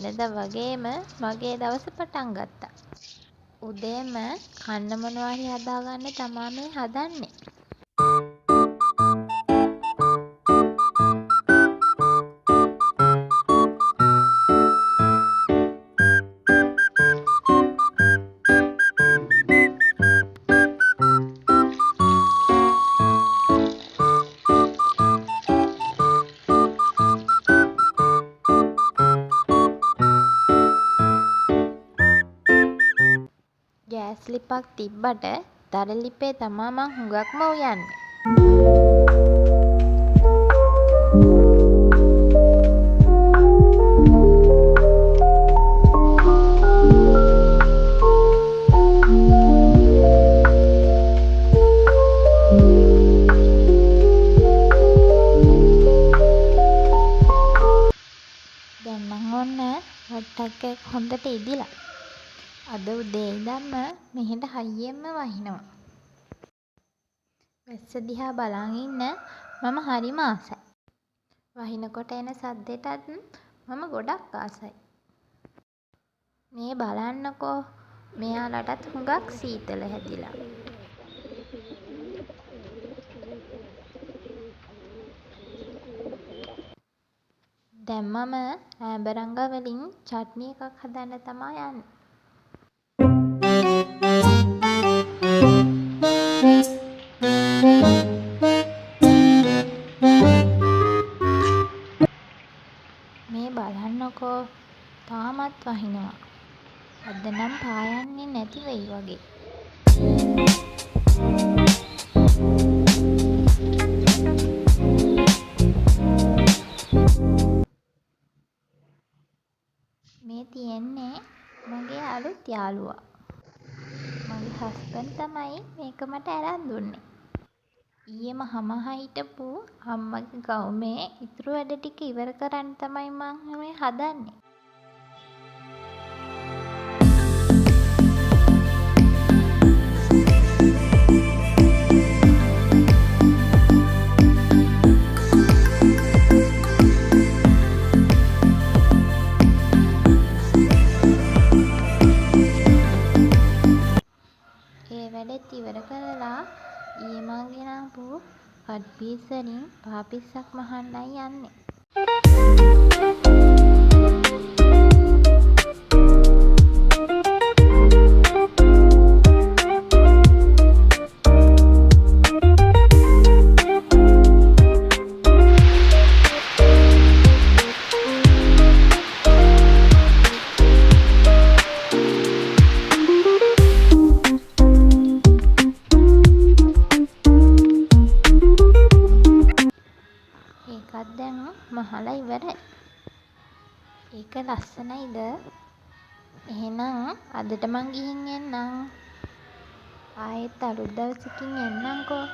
වෙනදා වගේම මගේ දවස පටන් ගත්තා. උදේම කන්න මොනවා හරි හදාගන්න තමා මේ හදන්නේ. ගෑස් ලිපක් තිබ්බට දර ලිපේ තමා මං හුඟක්ම උයන්නේ. දැන් නම් ඔන්න වට්ටක්කයක් හොඳට ඉදිලා. අද උදේ ඉඳන්ම මෙහෙට හයියෙන්ම වහිනවා. වැස්ස දිහා බලන් ඉන්න මම හරිම ආසයි. වහිනකොට එන සද්දෙටත් මම ගොඩක් ආසයි. මේ බලන්නකෝ මෙයාලටත් හුඟක් සීතල හැදිලා. දැන් මම ඈඹරංග වලින් චට්නි එකක් හදන්න තමා යන්නේ. මේ බලන්නකෝ තාමත් වහිනවා. අද නම් පායන්නේ නැති වෙයි වගේ. මේ තියෙන්නේ මගේ අලුත් යාළුවා. මගේ හස්බන්ඩ් තමයි මේක මට අරන් දුන්නේ. ඊයේම හමහා හිටපු අම්මගේ ගවුමේ ඉතුරු වැඩ ටික ඉවර කරන්න තමයි මං මේ හදන්නේ. ඒ වැඩෙත් ඉවර කරලා ඊයේ මං ගෙනාපු කට් පීස් වලින් පා පිස්සක් මහන්නයි යන්නේ. ඒකත් දැන් මහලා ඉවරයි. ඒක ලස්සනයිද? එහෙනම් අදට මං ගිහින් එන්නම්. ආයෙත් අලුත් දවසකින් එන්නම්කෝ.